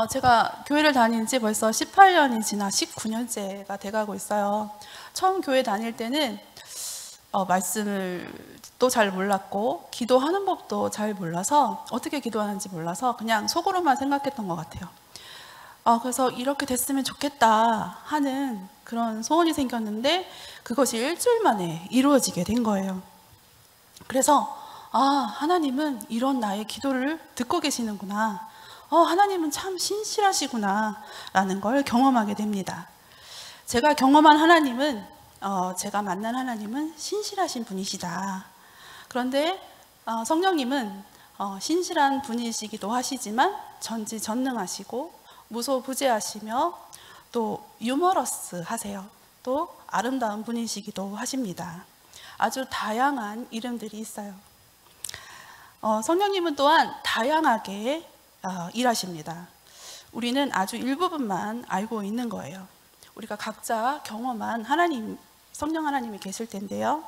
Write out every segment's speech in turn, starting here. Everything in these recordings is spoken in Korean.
제가 교회를 다닌 지 벌써 18년이 지나 19년째가 돼가고 있어요. 처음 교회 다닐 때는 말씀을 또 잘 몰랐고 기도하는 법도 잘 몰라서 어떻게 기도하는지 몰라서 그냥 속으로만 생각했던 것 같아요. 그래서 이렇게 됐으면 좋겠다 하는 그런 소원이 생겼는데 그것이 일주일 만에 이루어지게 된 거예요. 그래서 하나님은 이런 나의 기도를 듣고 계시는구나. 하나님은 참 신실하시구나 라는 걸 경험하게 됩니다. 제가 경험한 하나님은 제가 만난 하나님은 신실하신 분이시다. 그런데 성령님은 신실한 분이시기도 하시지만 전지전능하시고 무소부재하시며 또 유머러스 하세요. 또 아름다운 분이시기도 하십니다. 아주 다양한 이름들이 있어요. 성령님은 또한 다양하게 일하십니다. 우리는 아주 일부분만 알고 있는 거예요. 우리가 각자 경험한 성령 하나님이 계실 텐데요.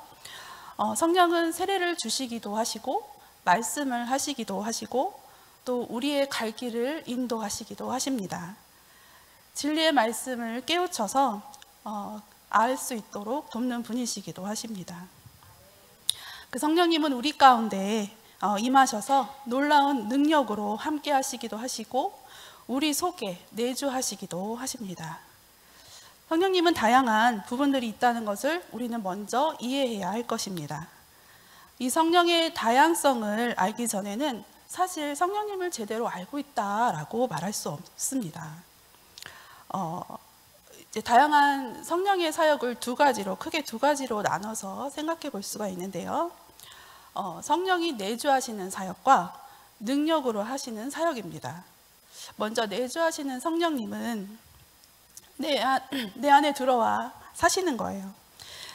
성령은 세례를 주시기도 하시고 말씀을 하시기도 하시고 또 우리의 갈 길을 인도하시기도 하십니다. 진리의 말씀을 깨우쳐서 알 수 있도록 돕는 분이시기도 하십니다. 그 성령님은 우리 가운데 임하셔서 놀라운 능력으로 함께 하시기도 하시고 우리 속에 내주하시기도 하십니다. 성령님은 다양한 부분들이 있다는 것을 우리는 먼저 이해해야 할 것입니다. 이 성령의 다양성을 알기 전에는 사실 성령님을 제대로 알고 있다라고 말할 수 없습니다. 이제 다양한 성령의 사역을 크게 두 가지로 나눠서 생각해 볼 수가 있는데요. 성령이 내주하시는 사역과 능력으로 하시는 사역입니다. 먼저 내주하시는 성령님은 내 안에 들어와 사시는 거예요.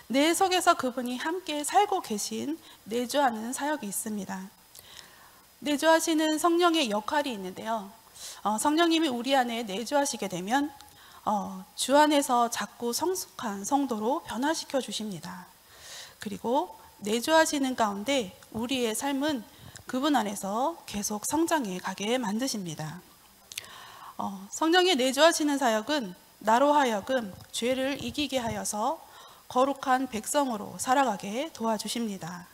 내 속에서 그분이 함께 살고 계신 내주하는 사역이 있습니다. 내주하시는 성령의 역할이 있는데요. 성령님이 우리 안에 내주하시게 되면 주 안에서 자꾸 성숙한 성도로 변화시켜 주십니다. 그리고 내주하시는 가운데 우리의 삶은 그분 안에서 계속 성장해 가게 만드십니다. 성령의 내주하시는 사역은 나로 하여금 죄를 이기게 하여서 거룩한 백성으로 살아가게 도와주십니다.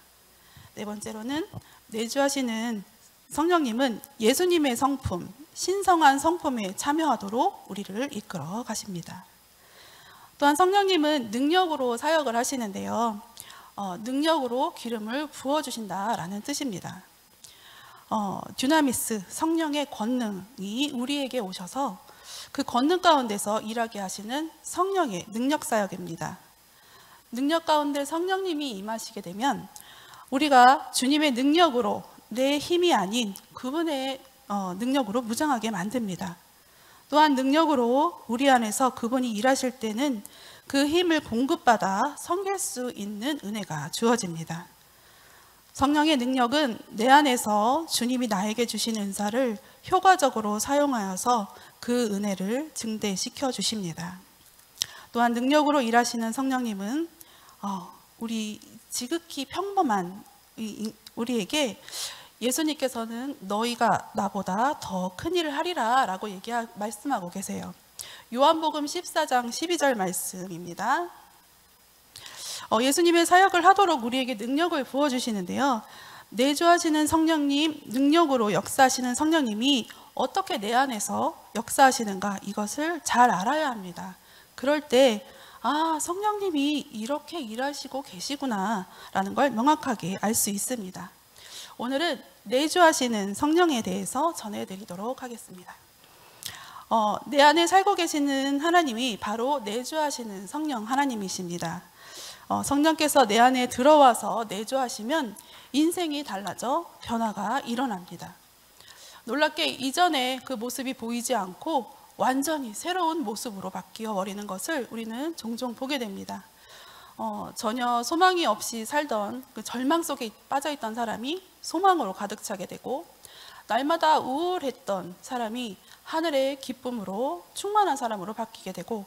네 번째로는 내주하시는 성령님은 예수님의 성품, 신성한 성품에 참여하도록 우리를 이끌어 가십니다. 또한 성령님은 능력으로 사역을 하시는데요. 능력으로 기름을 부어주신다라는 뜻입니다. 듀나미스, 성령의 권능이 우리에게 오셔서 그 권능 가운데서 일하게 하시는 성령의 능력 사역입니다. 능력 가운데 성령님이 임하시게 되면 우리가 주님의 능력으로 내 힘이 아닌 그분의 능력으로 무장하게 만듭니다. 또한 능력으로 우리 안에서 그분이 일하실 때는 그 힘을 공급받아 섬길 수 있는 은혜가 주어집니다. 성령의 능력은 내 안에서 주님이 나에게 주신 은사를 효과적으로 사용하여서 그 은혜를 증대시켜 주십니다. 또한 능력으로 일하시는 성령님은 우리 지극히 평범한 우리에게 예수님께서는 너희가 나보다 더 큰 일을 하리라 라고 말씀하고 계세요. 요한복음 14장 12절 말씀입니다. 예수님의 사역을 하도록 우리에게 능력을 부어주시는데요. 내주하시는 성령님, 능력으로 역사하시는 성령님이 어떻게 내 안에서 역사하시는가 이것을 잘 알아야 합니다. 그럴 때 성령님이 이렇게 일하시고 계시구나 라는 걸 명확하게 알 수 있습니다. 오늘은 내주하시는 성령에 대해서 전해드리도록 하겠습니다. 내 안에 살고 계시는 하나님이 바로 내주하시는 성령 하나님이십니다. 성령께서 내 안에 들어와서 내주하시면 인생이 달라져 변화가 일어납니다. 놀랍게 이전에 그 모습이 보이지 않고 완전히 새로운 모습으로 바뀌어 버리는 것을 우리는 종종 보게 됩니다. 전혀 소망이 없이 살던 그 절망 속에 빠져있던 사람이 소망으로 가득 차게 되고, 날마다 우울했던 사람이 하늘의 기쁨으로 충만한 사람으로 바뀌게 되고,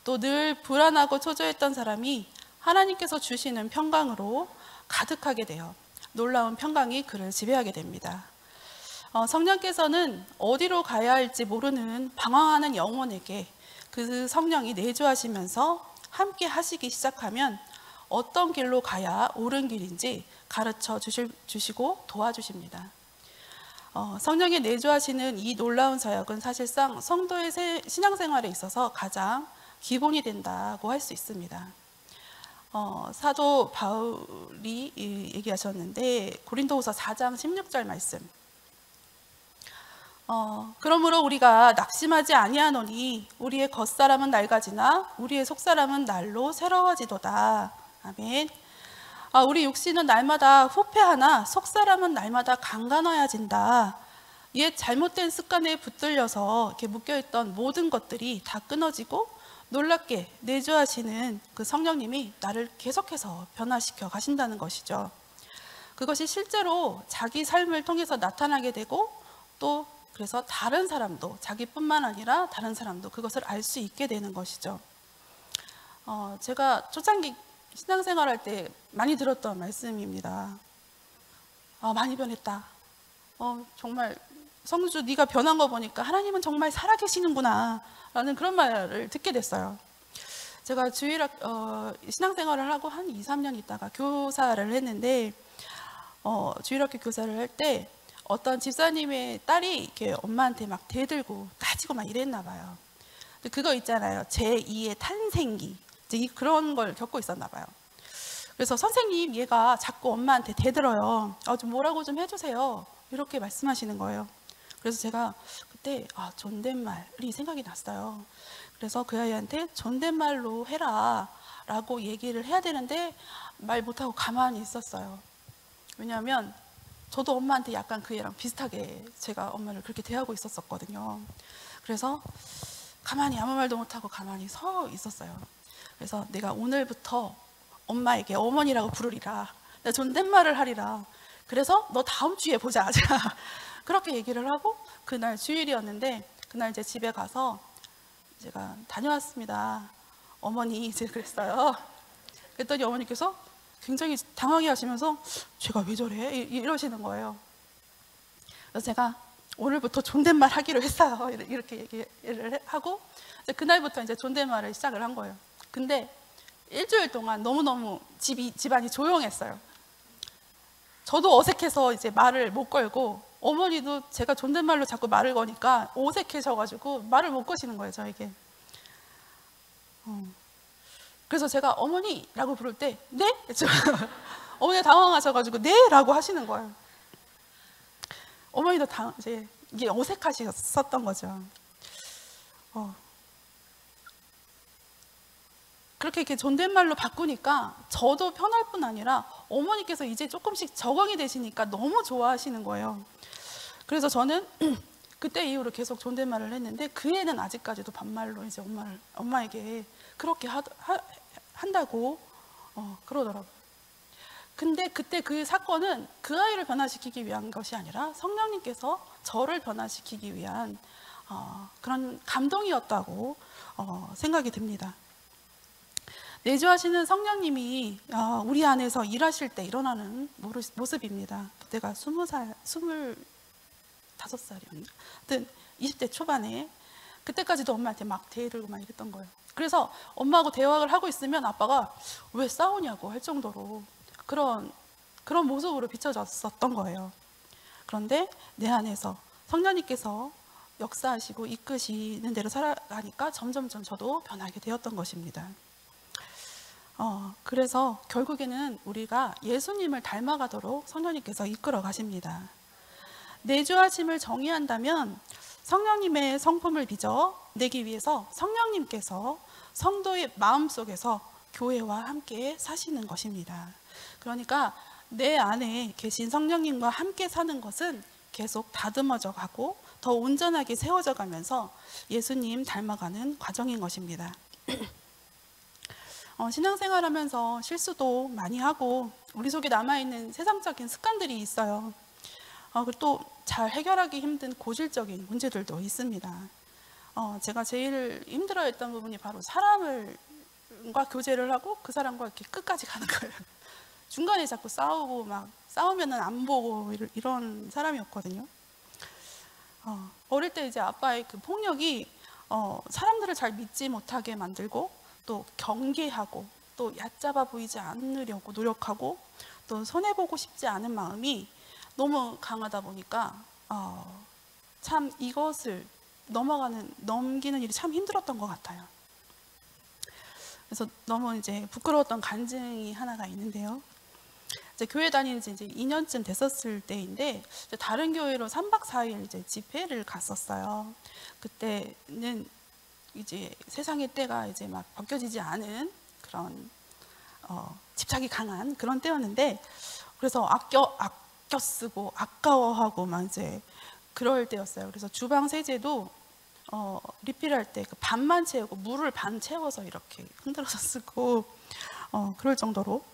또 늘 불안하고 초조했던 사람이 하나님께서 주시는 평강으로 가득하게 되어 놀라운 평강이 그를 지배하게 됩니다. 성령께서는 어디로 가야 할지 모르는 방황하는 영혼에게 그 성령이 내주하시면서 함께 하시기 시작하면 어떤 길로 가야 옳은 길인지 가르쳐 주시고 도와주십니다. 성령이 내주하시는 이 놀라운 사역은 사실상 성도의 신앙생활에 있어서 가장 기본이 된다고 할 수 있습니다. 사도 바울이 얘기하셨는데 고린도후서 4장 16절 말씀. 그러므로 우리가 낙심하지 아니하노니 우리의 겉사람은 낡아지나 우리의 속사람은 날로 새로워지도다. 아멘. 우리 육신은 날마다 후패하나 속사람은 날마다 강간하여진다. 옛 잘못된 습관에 붙들려서 이렇게 묶여있던 모든 것들이 다 끊어지고 놀랍게 내주하시는 그 성령님이 나를 계속해서 변화시켜 가신다는 것이죠. 그것이 실제로 자기 삶을 통해서 나타나게 되고 또 그래서 다른 사람도 자기뿐만 아니라 다른 사람도 그것을 알 수 있게 되는 것이죠. 제가 초창기 신앙생활할 때 많이 들었던 말씀입니다. 많이 변했다. 정말 성주 네가 변한 거 보니까 하나님은 정말 살아계시는구나 라는 그런 말을 듣게 됐어요. 제가 주일학 신앙생활을 하고 한 2, 3년 있다가 교사를 했는데 주일학교 교사를 할 때 어떤 집사님의 딸이 이렇게 엄마한테 막 대들고 따지고 막 이랬나 봐요. 그거 있잖아요. 제2의 탄생기. 이제 그런 걸 겪고 있었나 봐요. 그래서 선생님 얘가 자꾸 엄마한테 대들어요. 좀 뭐라고 좀 해주세요. 이렇게 말씀하시는 거예요. 그래서 제가 그때 존댓말이 생각이 났어요. 그래서 그 아이한테 존댓말로 해라 라고 얘기를 해야 되는데 말 못하고 가만히 있었어요. 왜냐하면 저도 엄마한테 약간 그 애랑 비슷하게 제가 엄마를 그렇게 대하고 있었거든요. 그래서 가만히 아무 말도 못하고 가만히 서 있었어요. 그래서 내가 오늘부터 엄마에게 어머니라고 부르리라. 내가 존댓말을 하리라. 그래서 너 다음 주에 보자. 제가 그렇게 얘기를 하고 그날 주일이었는데 그날 이제 집에 가서 제가 다녀왔습니다. 어머니 이제 그랬어요. 그랬더니 어머니께서 굉장히 당황해 하시면서 제가 왜 저래? 이러시는 거예요. 그래서 제가 오늘부터 존댓말 하기로 했어요. 이렇게 얘기를 하고 그날부터 이제 존댓말을 시작을 한 거예요. 근데 일주일 동안 너무너무 집안이 조용했어요. 저도 어색해서 이제 말을 못 걸고 어머니도 제가 존댓말로 자꾸 말을 거니까 어색해져가지고 말을 못 거시는 거예요, 저에게. 그래서 제가 어머니라고 부를 때 네? 어머니가 당황하셔가지고 네? 라고 하시는 거예요. 어머니도 이제 이게 어색하셨던 거죠. 그렇게 이렇게 존댓말로 바꾸니까 저도 편할 뿐 아니라 어머니께서 이제 조금씩 적응이 되시니까 너무 좋아하시는 거예요. 그래서 저는 그때 이후로 계속 존댓말을 했는데 그 애는 아직까지도 반말로 이제 엄마에게 그렇게 한다고 그러더라고요. 근데 그때 그 사건은 그 아이를 변화시키기 위한 것이 아니라 성령님께서 저를 변화시키기 위한 그런 감동이었다고 생각이 듭니다. 내주하시는 성령님이 우리 안에서 일하실 때 일어나는 모습입니다. 그때가 25살이었나? 하여튼 20대 초반에 그때까지도 엄마한테 막 대들고 막 이랬던 거예요. 그래서 엄마하고 대화를 하고 있으면 아빠가 왜 싸우냐고 할 정도로 그런 모습으로 비춰졌었던 거예요. 그런데 내 안에서 성령님께서 역사하시고 이끄시는 대로 살아가니까 점점점 저도 변하게 되었던 것입니다. 그래서 결국에는 우리가 예수님을 닮아가도록 성령님께서 이끌어 가십니다. 내주하심을 정의한다면 성령님의 성품을 빚어 내기 위해서 성령님께서 성도의 마음속에서 교회와 함께 사시는 것입니다. 그러니까 내 안에 계신 성령님과 함께 사는 것은 계속 다듬어져 가고 더 온전하게 세워져 가면서 예수님 닮아가는 과정인 것입니다. 신앙생활하면서 실수도 많이 하고 우리 속에 남아있는 세상적인 습관들이 있어요. 그리고 또 잘 해결하기 힘든 고질적인 문제들도 있습니다. 제가 제일 힘들어했던 부분이 바로 사람과 교제를 하고 그 사람과 이렇게 끝까지 가는 거예요. 중간에 자꾸 싸우고 막 싸우면은 안 보고 이런 사람이었거든요. 어릴 때 이제 아빠의 그 폭력이 사람들을 잘 믿지 못하게 만들고, 또 경계하고, 또 얕잡아 보이지 않으려고 노력하고, 또 손해보고 싶지 않은 마음이 너무 강하다 보니까 참 이것을 넘기는 일이 참 힘들었던 것 같아요. 그래서 너무 이제 부끄러웠던 간증이 하나가 있는데요. 이제 교회 다니는 지 이제 2년쯤 됐었을 때인데, 이제 다른 교회로 3박 4일 이제 집회를 갔었어요. 그때는 이제 세상의 때가 이제 막 벗겨지지 않은 그런 집착이 강한 그런 때였는데, 그래서 아껴 쓰고 아까워하고 막 이제 그럴 때였어요. 그래서 주방 세제도 리필할 때 그 반만 채우고 물을 반 채워서 이렇게 흔들어서 쓰고 그럴 정도로.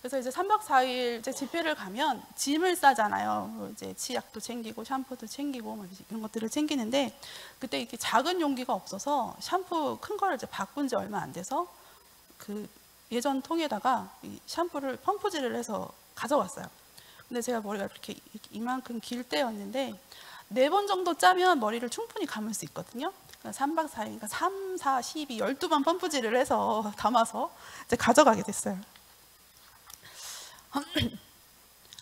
그래서 이제 3박 4일 이제 집회를 가면 짐을 싸잖아요. 이제 치약도 챙기고 샴푸도 챙기고 막 이런 것들을 챙기는데, 그때 이렇게 작은 용기가 없어서 샴푸 큰 걸 이제 바꾼 지 얼마 안 돼서 그 예전 통에다가 이 샴푸를 펌프질을 해서 가져왔어요. 근데 제가 머리가 이렇게 이만큼 길 때였는데 4번 정도 짜면 머리를 충분히 감을 수 있거든요. 3박 4일이니까 3, 4, 12, 12번 펌프질을 해서 담아서 이제 가져가게 됐어요.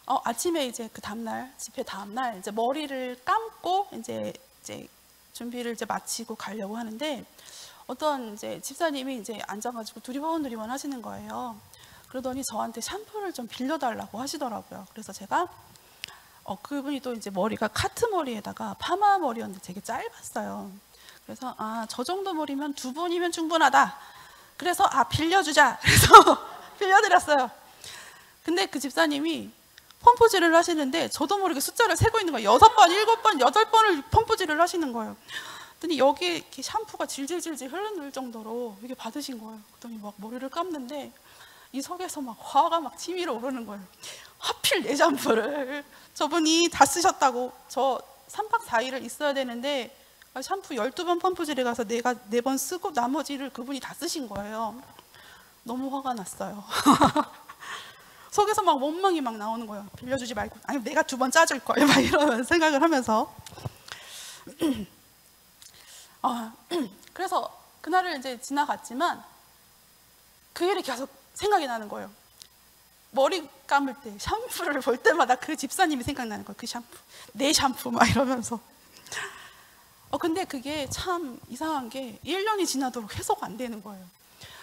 아침에 이제 그 다음날, 집회 다음날 이제 머리를 감고 이제 준비를 이제 마치고 가려고 하는데, 어떤 이제 집사님이 이제 앉아가지고 두리번 하시는 거예요. 그러더니 저한테 샴푸를 좀 빌려달라고 하시더라고요. 그래서 제가 그분이 또 이제 머리가 카트 머리에다가 파마 머리였는데 되게 짧았어요. 그래서 저 정도 머리면 2분이면 충분하다. 그래서 빌려주자. 그래서 빌려드렸어요. 근데 그 집사님이 펌프질을 하시는데 저도 모르게 숫자를 세고 있는 거예요. 6번, 7번, 8번을 펌프질을 하시는 거예요. 그랬더니 여기에 이렇게 샴푸가 질질질질 흐르는 정도로 이게 받으신 거예요. 그랬더니 막 머리를 감는데 이 속에서 막 화가 막 치밀어 오르는 거예요. 하필 내 샴푸를 저분이 다 쓰셨다고. 저 3박 4일을 있어야 되는데 샴푸 12번 펌프질에 가서 내가 4번 쓰고 나머지를 그분이 다 쓰신 거예요. 너무 화가 났어요. 속에서 막 원망이 막 나오는 거예요. 빌려주지 말고, 아니 내가 2번 짜줄 거예요. 막 이런 생각을 하면서. 그래서 그날을 이제 지나갔지만 그 일이 계속 생각이 나는 거예요. 머리 감을 때 샴푸를 볼 때마다 그 집사님이 생각나는 거예요. 그 샴푸, 내 샴푸 막 이러면서. 근데 그게 참 이상한 게 1년이 지나도록 해소가 안 되는 거예요.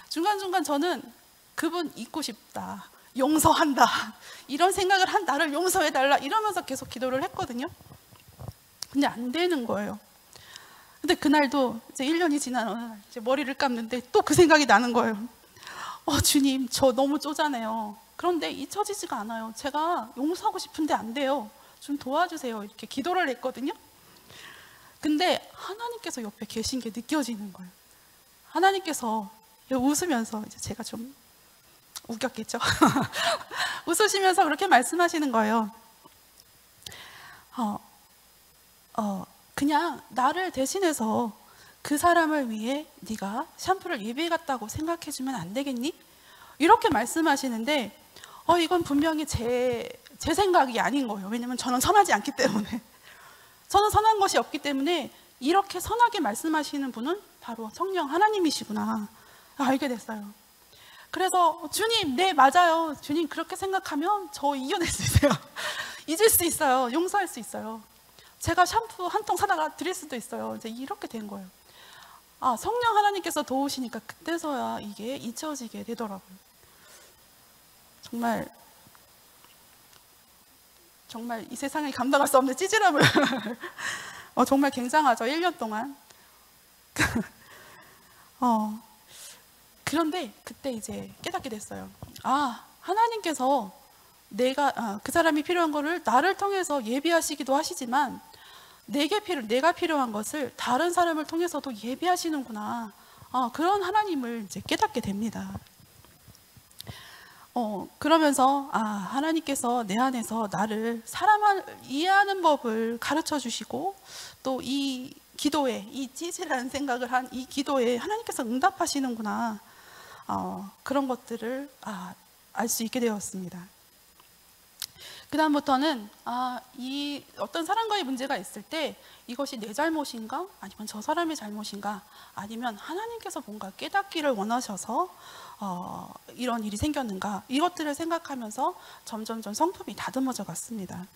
중간중간 저는 그분 잊고 싶다, 용서한다, 이런 생각을 한 나를 용서해달라 이러면서 계속 기도를 했거든요. 근데 안 되는 거예요. 근데 그날도 이제 1년이 지난 어느 날 이제 머리를 감는데 또 그 생각이 나는 거예요. 주님, 저 너무 쪼잔해요. 그런데 잊혀지지가 않아요. 제가 용서하고 싶은데 안 돼요. 좀 도와주세요. 이렇게 기도를 했거든요. 근데 하나님께서 옆에 계신 게 느껴지는 거예요. 하나님께서 웃으면서, 이제 제가 좀 웃겼겠죠? 웃으시면서 그렇게 말씀하시는 거예요. 그냥 나를 대신해서 그 사람을 위해 네가 샴푸를 예비해 갔다고 생각해 주면 안 되겠니? 이렇게 말씀하시는데 이건 분명히 제 생각이 아닌 거예요. 왜냐면 저는 선하지 않기 때문에. 저는 선한 것이 없기 때문에 이렇게 선하게 말씀하시는 분은 바로 성령 하나님이시구나 알게 됐어요. 그래서 주님, 네 맞아요. 주님 그렇게 생각하면 저 이겨낼 수 있어요. 잊을 수 있어요. 용서할 수 있어요. 제가 샴푸 한 통 사다가 드릴 수도 있어요. 이제 이렇게 된 거예요. 성령 하나님께서 도우시니까 그때서야 이게 잊혀지게 되더라고요. 정말 이 세상에 감당할 수 없는 찌질함을 정말 굉장하죠. 1년 동안. 그런데 그때 이제 깨닫게 됐어요. 하나님께서 그 사람이 필요한 거를 나를 통해서 예비하시기도 하시지만 내가 필요한 것을 다른 사람을 통해서도 예비하시는구나. 그런 하나님을 이제 깨닫게 됩니다. 그러면서 하나님께서 내 안에서 나를 사람을 이해하는 법을 가르쳐 주시고, 또 이 기도에, 이 찌질한 생각을 한 이 기도에 하나님께서 응답하시는구나, 그런 것들을 알 수 있게 되었습니다. 그다음부터는 이 어떤 사람과의 문제가 있을 때 이것이 내 잘못인가? 아니면 저 사람의 잘못인가? 아니면 하나님께서 뭔가 깨닫기를 원하셔서 이런 일이 생겼는가? 이것들을 생각하면서 점점점 성품이 다듬어져 갔습니다.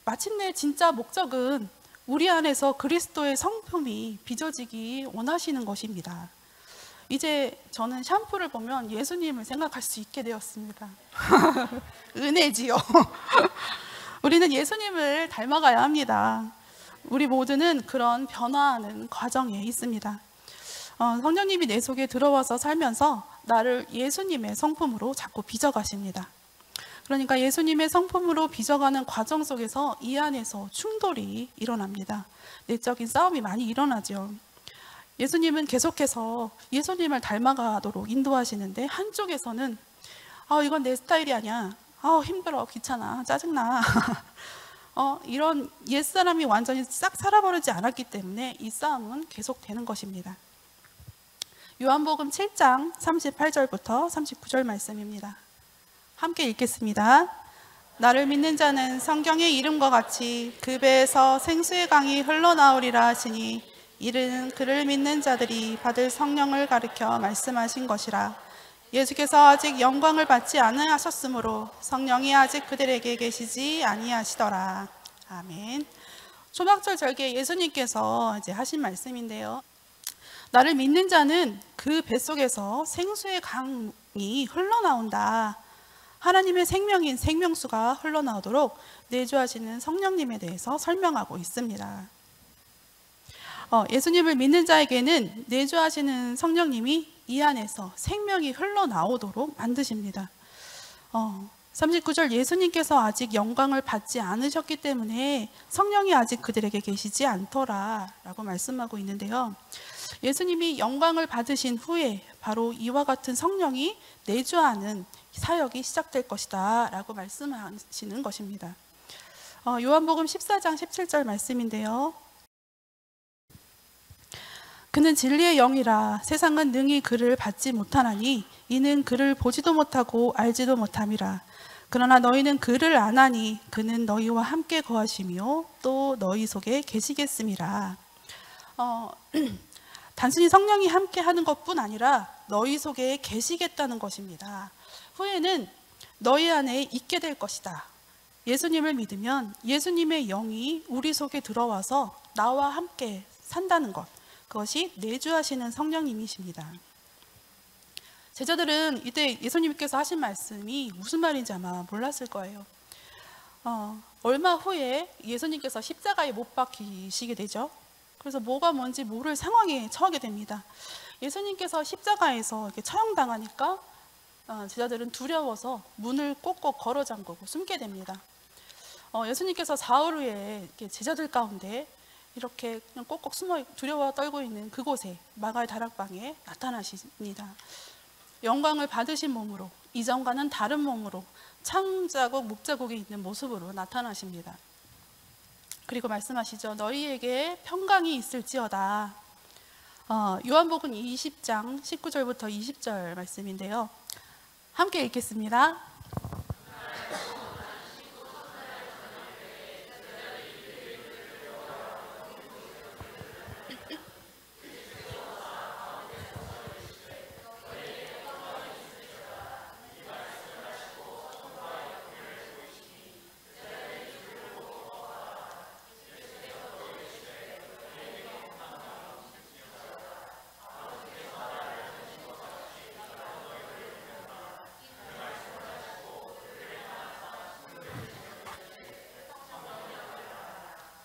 마침내 진짜 목적은 우리 안에서 그리스도의 성품이 빚어지기 원하시는 것입니다. 이제 저는 샴푸를 보면 예수님을 생각할 수 있게 되었습니다. 은혜지요. 우리는 예수님을 닮아가야 합니다. 우리 모두는 그런 변화하는 과정에 있습니다. 성령님이 내 속에 들어와서 살면서 나를 예수님의 성품으로 자꾸 빚어가십니다. 그러니까 예수님의 성품으로 빚어가는 과정 속에서 이 안에서 충돌이 일어납니다. 내적인 싸움이 많이 일어나죠. 예수님은 계속해서 예수님을 닮아가도록 인도하시는데 한쪽에서는 이건 내 스타일이 아니야. 힘들어, 귀찮아, 짜증나. 이런 옛사람이 완전히 싹 살아버리지 않았기 때문에 이 싸움은 계속되는 것입니다. 요한복음 7장 38절부터 39절 말씀입니다. 함께 읽겠습니다. 나를 믿는 자는 성경의 이름과 같이 그 배에서 생수의 강이 흘러나오리라 하시니 이는 그를 믿는 자들이 받을 성령을 가리켜 말씀하신 것이라. 예수께서 아직 영광을 받지 않으셨으므로 성령이 아직 그들에게 계시지 아니하시더라. 아멘. 초막절 절기에 예수님께서 이제 하신 말씀인데요. 나를 믿는 자는 그 뱃속에서 생수의 강이 흘러나온다. 하나님의 생명인 생명수가 흘러나오도록 내주하시는 성령님에 대해서 설명하고 있습니다. 예수님을 믿는 자에게는 내주하시는 성령님이 이 안에서 생명이 흘러나오도록 만드십니다. 39절 예수님께서 아직 영광을 받지 않으셨기 때문에 성령이 아직 그들에게 계시지 않더라 라고 말씀하고 있는데요. 예수님이 영광을 받으신 후에 바로 이와 같은 성령이 내주하는 사역이 시작될 것이다 라고 말씀하시는 것입니다. 요한복음 14장 17절 말씀인데요. 그는 진리의 영이라 세상은 능히 그를 받지 못하나니 이는 그를 보지도 못하고 알지도 못함이라. 그러나 너희는 그를 아나니 그는 너희와 함께 거하시며 또 너희 속에 계시겠음이라. 단순히 성령이 함께 하는 것뿐 아니라 너희 속에 계시겠다는 것입니다. 후에는 너희 안에 있게 될 것이다. 예수님을 믿으면 예수님의 영이 우리 속에 들어와서 나와 함께 산다는 것, 그것이 내주하시는 성령님이십니다. 제자들은 이때 예수님께서 하신 말씀이 무슨 말인지 아마 몰랐을 거예요. 얼마 후에 예수님께서 십자가에 못 박히시게 되죠. 그래서 뭐가 뭔지 모를 상황에 처하게 됩니다. 예수님께서 십자가에서 이렇게 처형당하니까 제자들은 두려워서 문을 꼭꼭 걸어 잠그고 숨게 됩니다. 예수님께서 사흘 후에 제자들 가운데 이렇게 그냥 꼭꼭 숨어 두려워 떨고 있는 그곳에 마갈 다락방에 나타나십니다. 영광을 받으신 몸으로, 이전과는 다른 몸으로 창자국, 목자국이 있는 모습으로 나타나십니다. 그리고 말씀하시죠. 너희에게 평강이 있을지어다. 요한복음 20장 19절부터 20절 말씀인데요. 함께 읽겠습니다.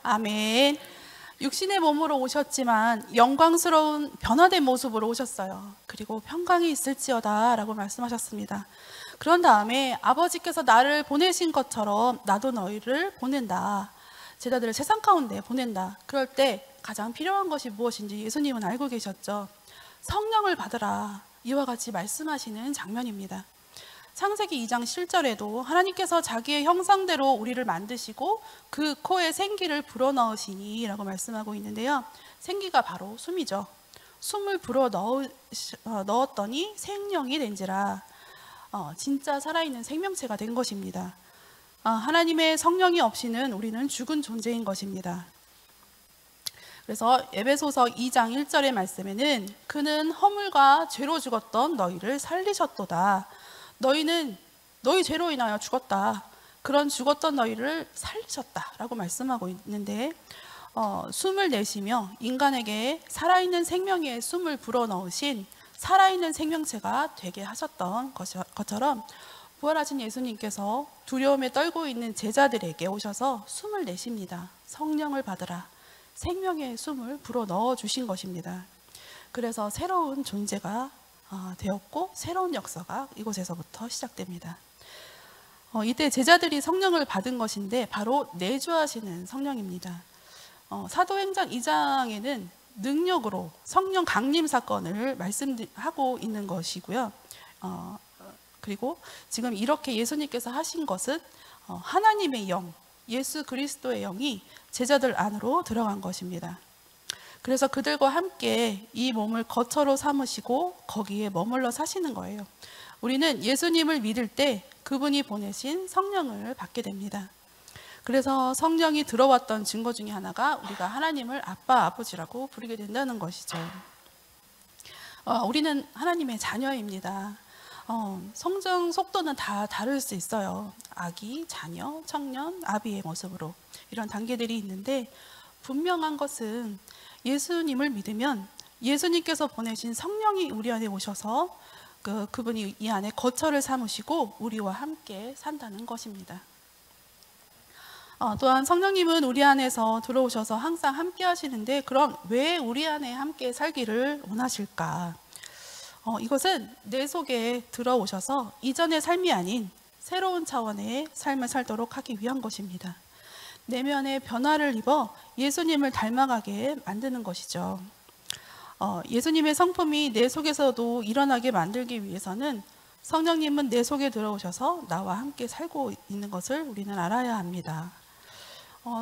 아멘. 육신의 몸으로 오셨지만 영광스러운 변화된 모습으로 오셨어요. 그리고 평강이 있을지어다 라고 말씀하셨습니다. 그런 다음에 아버지께서 나를 보내신 것처럼 나도 너희를 보낸다. 제자들을 세상 가운데 보낸다. 그럴 때 가장 필요한 것이 무엇인지 예수님은 알고 계셨죠. 성령을 받으라. 이와 같이 말씀하시는 장면입니다. 창세기 2장 7절에도 하나님께서 자기의 형상대로 우리를 만드시고 그 코에 생기를 불어넣으시니 라고 말씀하고 있는데요. 생기가 바로 숨이죠. 숨을 불어넣었더니 생명이 된지라. 진짜 살아있는 생명체가 된 것입니다. 하나님의 성령이 없이는 우리는 죽은 존재인 것입니다. 그래서 에베소서 2장 1절의 말씀에는 그는 허물과 죄로 죽었던 너희를 살리셨도다. 너희 죄로 인하여 죽었다. 그런 죽었던 너희를 살리셨다라고 말씀하고 있는데, 숨을 내쉬며 인간에게 살아있는 생명의 숨을 불어넣으신 살아있는 생명체가 되게 하셨던 것처럼 부활하신 예수님께서 두려움에 떨고 있는 제자들에게 오셔서 숨을 내쉽니다. 성령을 받으라. 생명의 숨을 불어넣어 주신 것입니다. 그래서 새로운 존재가 되었고 새로운 역사가 이곳에서부터 시작됩니다. 이때 제자들이 성령을 받은 것인데 바로 내주하시는 성령입니다. 사도행전 2장에는 능력으로 성령 강림 사건을 말씀하고 있는 것이고요. 그리고 지금 이렇게 예수님께서 하신 것은 하나님의 영, 예수 그리스도의 영이 제자들 안으로 들어간 것입니다. 그래서 그들과 함께 이 몸을 거처로 삼으시고 거기에 머물러 사시는 거예요. 우리는 예수님을 믿을 때 그분이 보내신 성령을 받게 됩니다. 그래서 성령이 들어왔던 증거 중에 하나가 우리가 하나님을 아빠, 아버지라고 부르게 된다는 것이죠. 우리는 하나님의 자녀입니다. 성장 속도는 다 다를 수 있어요. 아기, 자녀, 청년, 아비의 모습으로 이런 단계들이 있는데, 분명한 것은 예수님을 믿으면 예수님께서 보내신 성령이 우리 안에 오셔서 그분이 이 안에 거처를 삼으시고 우리와 함께 산다는 것입니다. 또한 성령님은 우리 안에서 들어오셔서 항상 함께 하시는데, 그럼 왜 우리 안에 함께 살기를 원하실까? 이것은 내 속에 들어오셔서 이전의 삶이 아닌 새로운 차원의 삶을 살도록 하기 위한 것입니다. 내면의 변화를 입어 예수님을 닮아가게 만드는 것이죠. 예수님의 성품이 내 속에서도 일어나게 만들기 위해서는 성령님은 내 속에 들어오셔서 나와 함께 살고 있는 것을 우리는 알아야 합니다.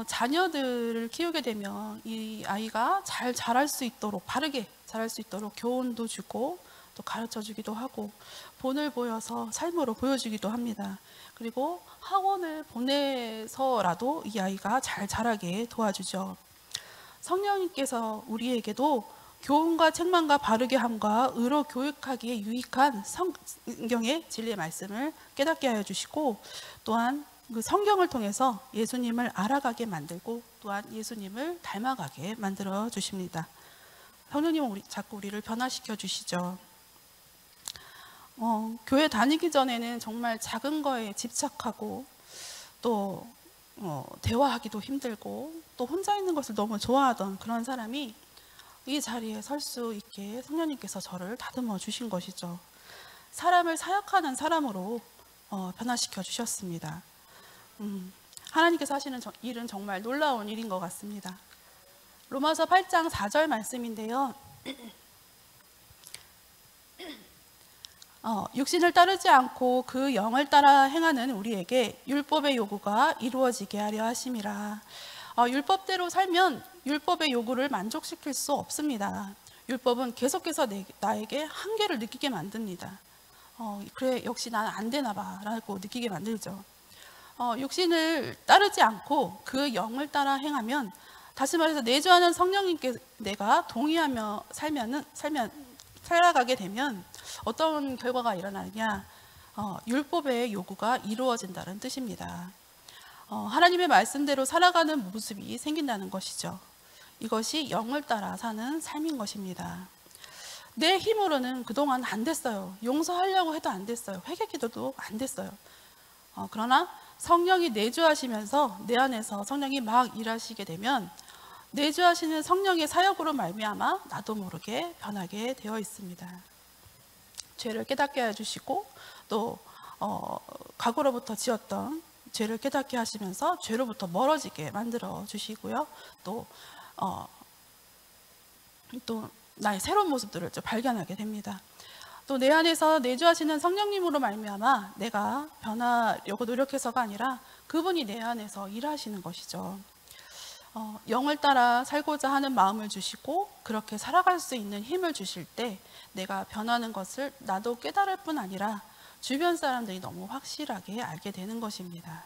자녀들을 키우게 되면 이 아이가 잘 자랄 수 있도록, 바르게 자랄 수 있도록 교훈도 주고 또 가르쳐 주기도 하고 본을 보여서 삶으로 보여주기도 합니다. 그리고 학원을 보내서라도 이 아이가 잘 자라게 도와주죠. 성령님께서 우리에게도 교훈과 책망과 바르게 함과 의로 교육하기에 유익한 성경의 진리의 말씀을 깨닫게 하여 주시고, 또한 그 성경을 통해서 예수님을 알아가게 만들고 또한 예수님을 닮아가게 만들어 주십니다. 성령님은 자꾸 우리를 변화시켜 주시죠. 교회 다니기 전에는 정말 작은 거에 집착하고 또 대화하기도 힘들고 또 혼자 있는 것을 너무 좋아하던 그런 사람이 이 자리에 설 수 있게 성령님께서 저를 다듬어 주신 것이죠. 사람을 사역하는 사람으로 변화시켜 주셨습니다. 하나님께서 하시는 일은 정말 놀라운 일인 것 같습니다. 로마서 8장 4절 말씀인데요. 육신을 따르지 않고 그 영을 따라 행하는 우리에게 율법의 요구가 이루어지게 하려 하심이라. 율법대로 살면 율법의 요구를 만족시킬 수 없습니다. 율법은 계속해서 나에게 한계를 느끼게 만듭니다. 그래, 역시 나는 안 되나 봐 라고 느끼게 만들죠. 육신을 따르지 않고 그 영을 따라 행하면, 다시 말해서 내주하는 성령님께 내가 동의하며 살아가게 되면 어떤 결과가 일어나느냐? 율법의 요구가 이루어진다는 뜻입니다. 하나님의 말씀대로 살아가는 모습이 생긴다는 것이죠. 이것이 영을 따라 사는 삶인 것입니다. 내 힘으로는 그동안 안 됐어요. 용서하려고 해도 안 됐어요. 회개기도도 안 됐어요. 그러나 성령이 내주하시면서 내 안에서 성령이 막 일하시게 되면 내주하시는 성령의 사역으로 말미암아 나도 모르게 변하게 되어 있습니다. 죄를 깨닫게 해주시고 또 과거로부터 지었던 죄를 깨닫게 하시면서 죄로부터 멀어지게 만들어 주시고요. 또 나의 새로운 모습들을 좀 발견하게 됩니다. 또 내 안에서 내주하시는 성령님으로 말미암아 내가 변하려고 노력해서가 아니라 그분이 내 안에서 일하시는 것이죠. 영을 따라 살고자 하는 마음을 주시고 그렇게 살아갈 수 있는 힘을 주실 때 내가 변하는 것을 나도 깨달을 뿐 아니라 주변 사람들이 너무 확실하게 알게 되는 것입니다.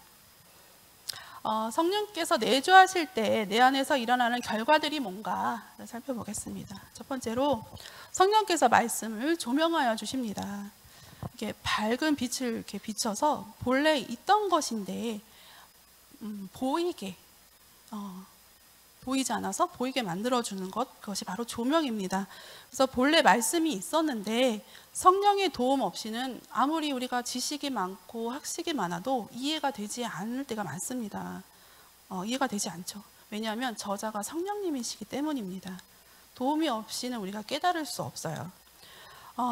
성령께서 내주하실 때 내 안에서 일어나는 결과들이 뭔가 살펴보겠습니다. 첫 번째로 성령께서 말씀을 조명하여 주십니다. 이렇게 밝은 빛을 이렇게 비춰서 본래 있던 것인데 보이게 보이지 않아서 보이게 만들어주는 것, 그것이 바로 조명입니다. 그래서 본래 말씀이 있었는데 성령의 도움 없이는 아무리 우리가 지식이 많고 학식이 많아도 이해가 되지 않을 때가 많습니다. 이해가 되지 않죠. 왜냐하면 저자가 성령님이시기 때문입니다. 도움이 없이는 우리가 깨달을 수 없어요.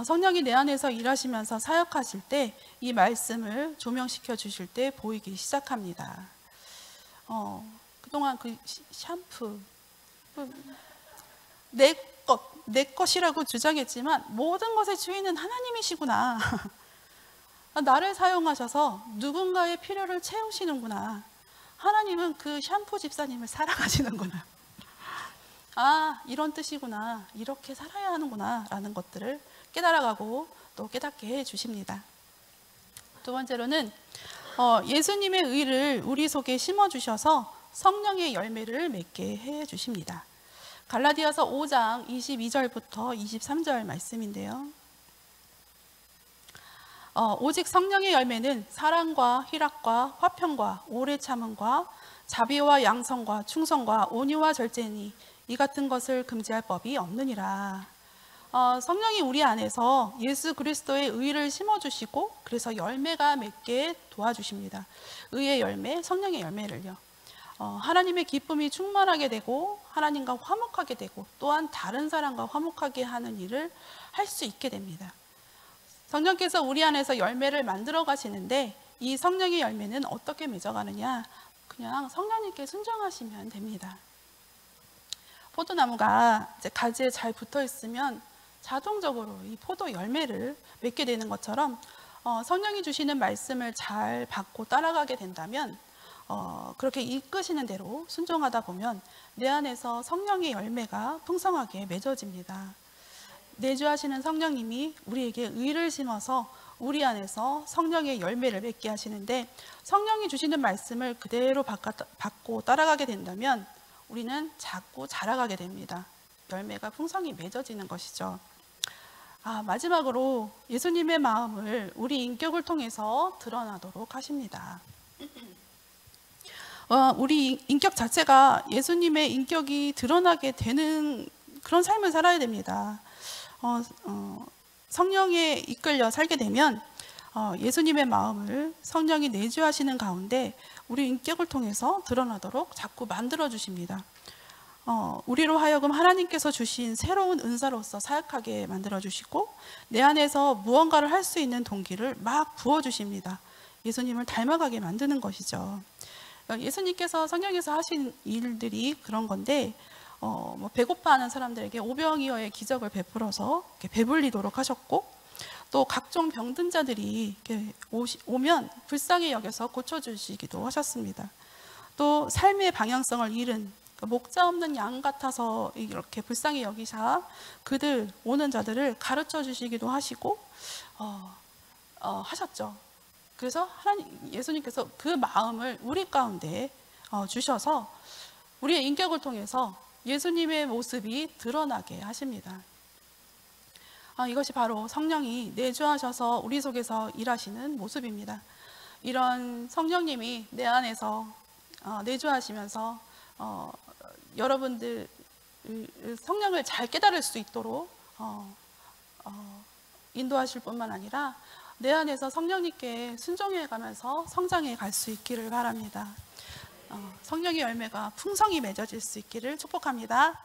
성령이 내 안에서 일하시면서 사역하실 때 이 말씀을 조명시켜 주실 때 보이기 시작합니다. 그동안 그 샴푸 내 것이라고 주장했지만 모든 것의 주인은 하나님이시구나. 나를 사용하셔서 누군가의 필요를 채우시는구나. 하나님은 그 샴푸 집사님을 사랑하시는구나. 이런 뜻이구나. 이렇게 살아야 하는구나 라는 것들을 깨달아가고 또 깨닫게 해주십니다. 두 번째로는 예수님의 의를 우리 속에 심어주셔서 성령의 열매를 맺게 해주십니다. 갈라디아서 5장 22절부터 23절 말씀인데요. 오직 성령의 열매는 사랑과 희락과 화평과 오래 참음과 자비와 양성과 충성과 온유와 절제니 이 같은 것을 금지할 법이 없느니라. 성령이 우리 안에서 예수 그리스도의 의를 심어주시고 그래서 열매가 맺게 도와주십니다. 의의 열매, 성령의 열매를요. 하나님의 기쁨이 충만하게 되고 하나님과 화목하게 되고 또한 다른 사람과 화목하게 하는 일을 할 수 있게 됩니다. 성령께서 우리 안에서 열매를 만들어 가시는데 이 성령의 열매는 어떻게 맺어가느냐? 그냥 성령님께 순종하시면 됩니다. 포도나무가 이제 가지에 잘 붙어 있으면 자동적으로 이 포도 열매를 맺게 되는 것처럼 성령이 주시는 말씀을 잘 받고 따라가게 된다면 그렇게 이끄시는 대로 순종하다 보면 내 안에서 성령의 열매가 풍성하게 맺어집니다. 내주하시는 성령님이 우리에게 의를 심어서 우리 안에서 성령의 열매를 맺게 하시는데 성령이 주시는 말씀을 그대로 받고 따라가게 된다면 우리는 자꾸 자라가게 됩니다. 열매가 풍성히 맺어지는 것이죠. 마지막으로 예수님의 마음을 우리 인격을 통해서 드러나도록 하십니다. 우리 인격 자체가 예수님의 인격이 드러나게 되는 그런 삶을 살아야 됩니다. 성령에 이끌려 살게 되면 예수님의 마음을 성령이 내주하시는 가운데 우리 인격을 통해서 드러나도록 자꾸 만들어 주십니다. 우리로 하여금 하나님께서 주신 새로운 은사로서 사역하게 만들어 주시고 내 안에서 무언가를 할 수 있는 동기를 막 부어 주십니다. 예수님을 닮아가게 만드는 것이죠. 예수님께서 성령에서 하신 일들이 그런 건데 배고파하는 사람들에게 오병이어의 기적을 베풀어서 배불리도록 하셨고 또 각종 병든 자들이 이렇게 오면 불쌍히 여겨서 고쳐주시기도 하셨습니다. 또 삶의 방향성을 잃은 목자 없는 양 같아서 이렇게 불쌍히 여기사 그들 오는 자들을 가르쳐 주시기도 하시고 하셨죠. 그래서 예수님께서 그 마음을 우리 가운데 주셔서 우리의 인격을 통해서 예수님의 모습이 드러나게 하십니다. 이것이 바로 성령이 내주하셔서 우리 속에서 일하시는 모습입니다. 이런 성령님이 내 안에서 내주하시면서 여러분들 성령을 잘 깨달을 수 있도록 인도하실 뿐만 아니라 내 안에서 성령님께 순종해 가면서 성장해 갈 수 있기를 바랍니다. 성령의 열매가 풍성히 맺어질 수 있기를 축복합니다.